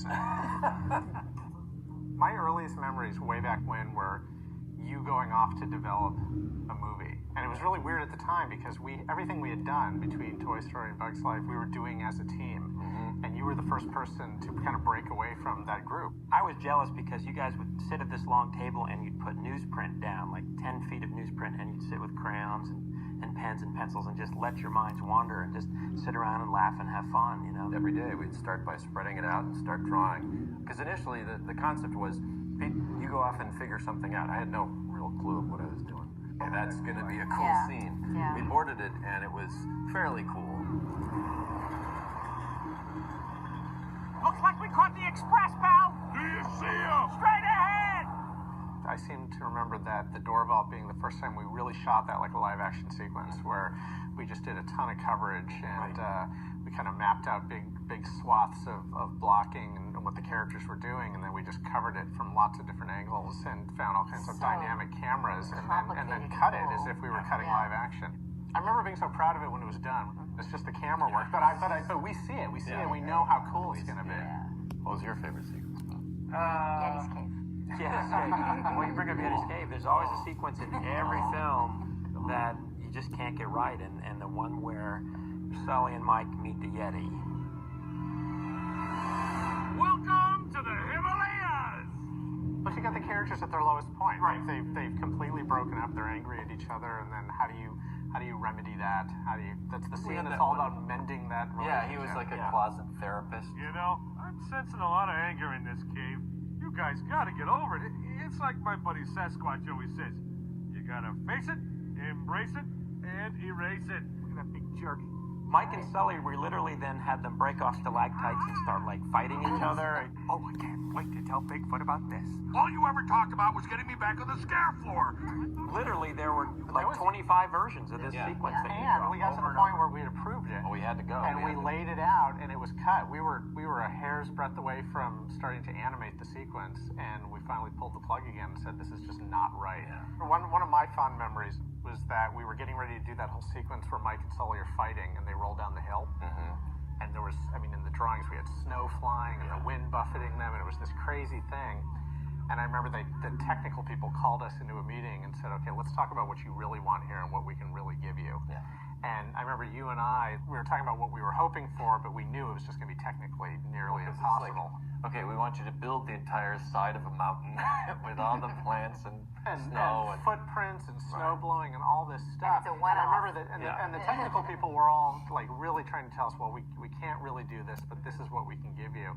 this. My earliest memories way back when were you going off to develop a movie. And it was really weird at the time because everything we had done between Toy Story and Bug's Life, we were doing as a team. And you were the first person to kind of break away from that group. I was jealous because you guys would sit at this long table and you'd put newsprint down, like 10 feet of newsprint, and you'd sit with crayons and pens and pencils and just let your minds wander and just sit around and laugh and have fun, you know? Every day we'd start by spreading it out and start drawing. Because initially the concept was, you go off and figure something out. I had no real clue of what I was doing. And that's going to be a cool scene. Yeah. We boarded it and it was fairly cool. Looks like we caught the express, pal! Do you see him? Straight ahead! I seem to remember that the door vault being the first time we really shot that like a live action sequence where we just did a ton of coverage and we kind of mapped out big swaths of blocking and what the characters were doing, and then we just covered it from lots of different angles and found all kinds of dynamic cameras and then cut it as if we were cutting live action. I remember being so proud of it when it was done. It's just the camera work, but we see it. We see it. We know how cool it's gonna be. What was your favorite sequence, Bob? Yeti's Cave. Yeti's Cave. When you bring up Yeti's Cave, there's always a sequence in every film that you just can't get right, and the one where Sully and Mike meet the Yeti. Welcome to the Himalayas! But you got the characters at their lowest point. Right. They've completely broken up. They're angry at each other, and then how do you remedy that? That's the scene that's all about mending that relationship. Yeah, he was like a closet therapist. You know, I'm sensing a lot of anger in this cave. You guys gotta get over it. It's like my buddy Sasquatch always says. You gotta face it, embrace it, and erase it. Look at that big jerk. Mike and Sully, we literally then had them break off stalactites and start like fighting each other. Oh, I can't wait to tell Bigfoot about this. All you ever talked about was getting me back on the scare floor. Literally, there were like 25 versions of this sequence that you And draw we got to the point where we had approved it. Oh, we had to go. And we laid it out, and it was cut. We were a hair's breadth away from starting to animate the sequence, and we finally pulled the plug again and said, this is just not right. Yeah. One of my fond memories was that we were getting ready to do that whole sequence where Mike and Sully are fighting, and they roll down the hill. And there was, in the drawings, we had snow flying and the wind buffeting them, and it was this crazy thing. And I remember the technical people called us into a meeting and said, okay, let's talk about what you really want here and what we can really give you. Yeah. And I remember you and we were talking about what we were hoping for, but we knew it was just going to be technically nearly impossible. Okay, we want you to build the entire side of a mountain with all the plants and snow and footprints and snow blowing and all this stuff. And it's a I remember that, and the technical people were all like really trying to tell us, well, we can't really do this, but this is what we can give you.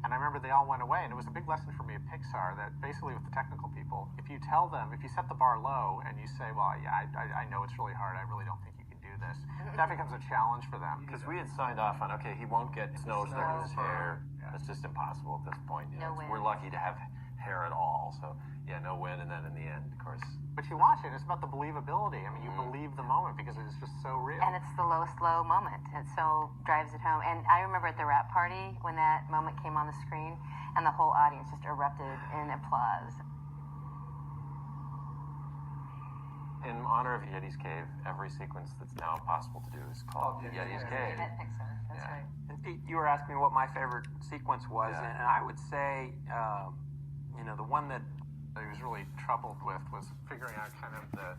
And I remember they all went away, and it was a big lesson for me at Pixar that basically with the technical people, if you tell them, if you set the bar low and you say, well, yeah, I know it's really hard, I really don't think you can do this, that becomes a challenge for them. Because we had signed off on, okay, he won't get snow stuck in his hair. That's just impossible at this point. We're lucky to have hair at all. So, no wind, and then in the end, of course. But you watch it, it's about the believability. I mean, you believe the moment because it is just so real. And it's the lowest low moment. It so drives it home. And I remember at the wrap party when that moment came on the screen and the whole audience just erupted in applause. In honor of Yeti's Cave, every sequence that's now impossible to do is called Yeti's Cave. At Pixar, that's right. And you were asking me what my favorite sequence was, and I would say, the one that I was really troubled with was figuring out kind of the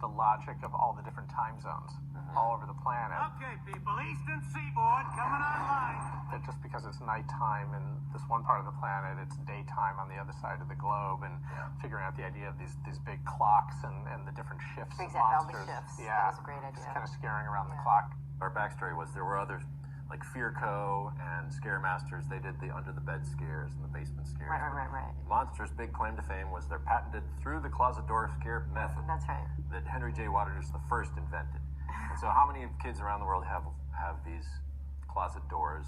logic of all the different time zones all over the planet. Okay, people, Eastern Seaboard coming online. That just because it's nighttime in this one part of the planet, it's daytime on the other side of the globe, and figuring out the idea of these big clocks and the different shifts of monsters. All the shifts. Yeah, that was a great idea. Just kind of scaring around the clock. Our backstory was there were others, like Fearco and Scare Masters. They did the under the bed scares and the basement scares. Right. Monsters' big claim to fame was their patented through the closet door scare method. That's right. That Henry J. Waters the first invented. And so how many kids around the world have these closet doors?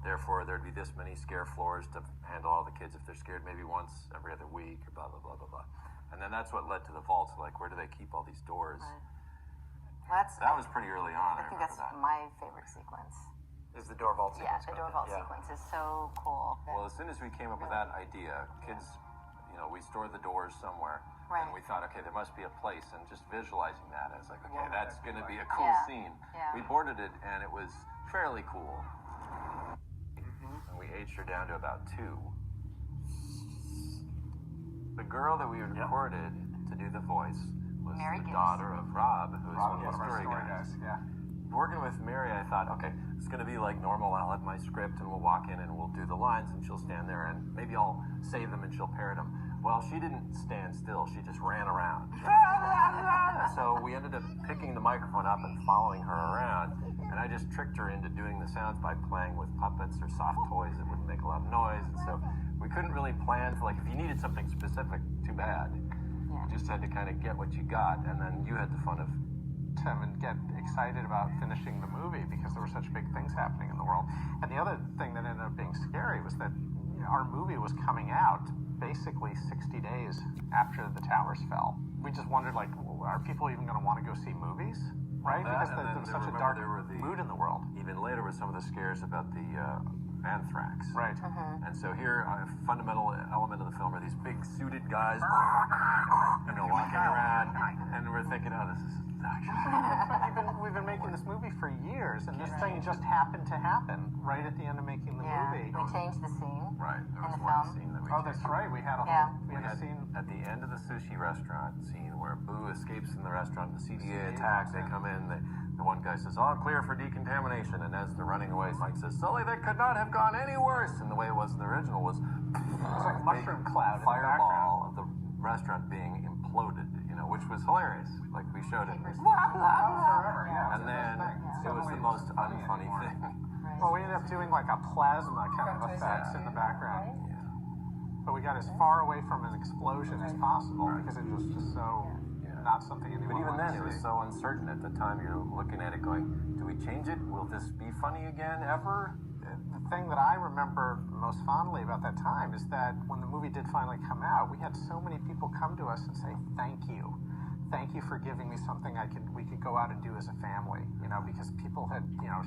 Therefore, there'd be this many scare floors to handle all the kids if they're scared maybe once every other week or blah, blah, blah, blah, blah. And then that's what led to the vaults. Like, where do they keep all these doors? Right. That was pretty early on. I think that's my favorite sequence. is the door vault sequence. Yeah, the door vault sequence is so cool. Well, as soon as we came up with that idea, kids, we stored the doors somewhere. Right. And we thought, okay, there must be a place, and just visualizing that, I was like, okay, that's going to be a cool scene. Yeah. We boarded it, and it was fairly cool. And we ate reached her down to about 2. The girl that we recorded to do the voice was Mary the Gibbs. daughter of Rob, who's Rob, one of our story guys. Yeah. Working with Mary, I thought, okay, it's going to be like normal. I'll have my script, and we'll walk in, and we'll do the lines, and she'll stand there, and maybe I'll say them, and she'll parrot them. Well, she didn't stand still. She just ran around. So we ended up picking the microphone up and following her around, and I just tricked her into doing the sounds by playing with puppets or soft toys that wouldn't make a lot of noise, and so we couldn't really plan for, like, if you needed something specific, too bad. Yeah. You just had to kind of get what you got, and then you had the fun of Tim and get excited about finishing the movie because there were such big things happening in the world. And the other thing that ended up being scary was that our movie was coming out basically 60 days after the towers fell. We just wondered, like, are people even going to want to go see movies? Right? That, Because and there then was such a remember dark there were the- mood in the world. even later with some of the scares about the anthrax. Right. And so here, a fundamental element of the film are these big suited guys, walking around, and we're thinking, oh, this is We've been making this movie for years, and this thing just happened to happen right at the end of making the Yeah. movie. We changed the scene. right. There In was the one film? scene that we Oh, that's right. We had a Yeah. whole, we had a scene. at the end of the sushi restaurant scene where Boo escapes in the restaurant, the CDA attack, they come in, the one guy says, all clear for decontamination, and as they're running away, Mike says, Sully, that could not have gone any worse, and the way it was in the original was It was like a mushroom cloud in the fireball of the restaurant being imploded, which was hilarious. Like, we showed it. Forever, yeah. And then it was the most unfunny thing. Well, we ended up doing like a plasma kind of effects in the background. But we got as far away from an explosion as possible because it was just so not something anyone But even wanted then, to it was see. so uncertain at the time. You're looking at it going, do we change it? Will this be funny again, ever? The thing that I remember most fondly about that time is that when the movie did finally come out, we had so many people come to us and say, thank you. Thank you for giving me something we could go out and do as a family, because people had,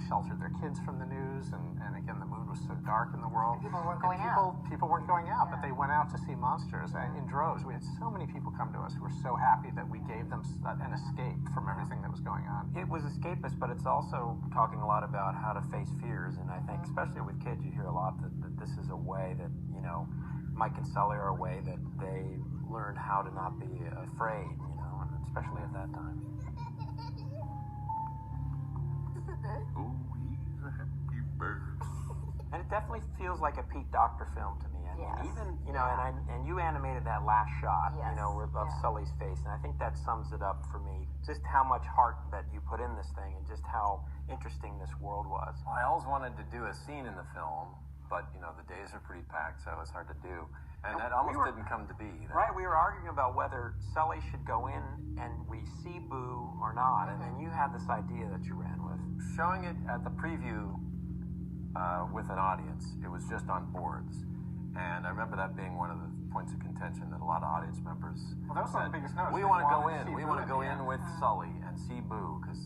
sheltered their kids from the news, and again, the mood was so dark in the world. People weren't going out. out. People weren't going out, but they went out to see monsters in droves. We had so many people come to us who were so happy that we gave them an escape from everything that was going on. It was escapist, but it's also talking a lot about how to face fears. And I think, especially with kids, you hear a lot that this is a way that, Mike and Sully are a way that they learned how to not be afraid, and especially at that time. Oh, he's a happy bird. And it definitely feels like a Pete Docter film to me. I mean, Yes. even and you animated that last shot, Yes. Of Sully's face, and I think that sums it up for me. Just how much heart that you put in this thing, and just how interesting this world was. Well, I always wanted to do a scene in the film, but, the days are pretty packed, so it was hard to do. And that almost didn't come to be. Right, we were arguing about whether Sully should go in and we see Boo or not, and then you had this idea that you ran with. Showing it at the preview with an audience, it was just on boards. And I remember that being one of the points of contention that a lot of audience members Well, that was one of the biggest notes. we They want to go wanted to in. see We Boo want to at go the in end." with Sully and see Boo because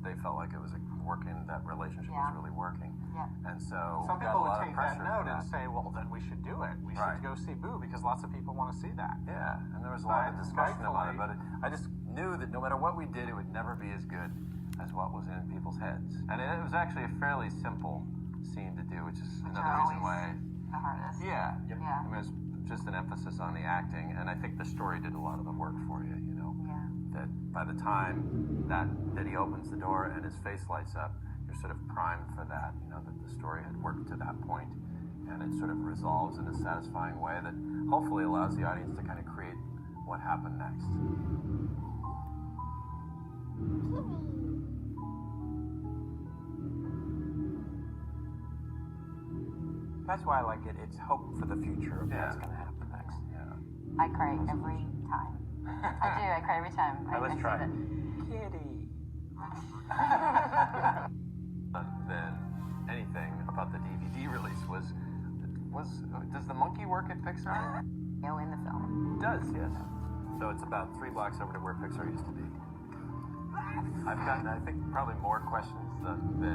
they felt like it was working. That relationship was Yeah. really working. Yeah. And so Some we got people a lot would of take that pressure note for and that. say, well, then we should do it. We Right. should go see Boo because lots of people want to see that. Yeah, and there was a lot of But discussion about it, rightfully- but I just knew that no matter what we did, it would never be as good as what was in people's heads. And it was actually a fairly simple scene to do, which is Which another are reason always why. the hardest. Yeah. Yeah. I mean, it was just an emphasis on the acting, and I think the story did a lot of the work for you, Yeah. That by the time that he opens the door and his face lights up, you're sort of primed for that, that the story had worked to that point, and it sort of resolves in a satisfying way that hopefully allows the audience to kind of create what happened next. That's why I like it. It's hope for the future of what's Yeah. going to happen next. Yeah. I cry every time. I do. I cry every time. Let's I try see it. that. Kitty. Than anything about the DVD release was does the monkey work at Pixar? In the film. It does, yes. So it's about 3 blocks over to where Pixar used to be. I've gotten, I think, probably more questions than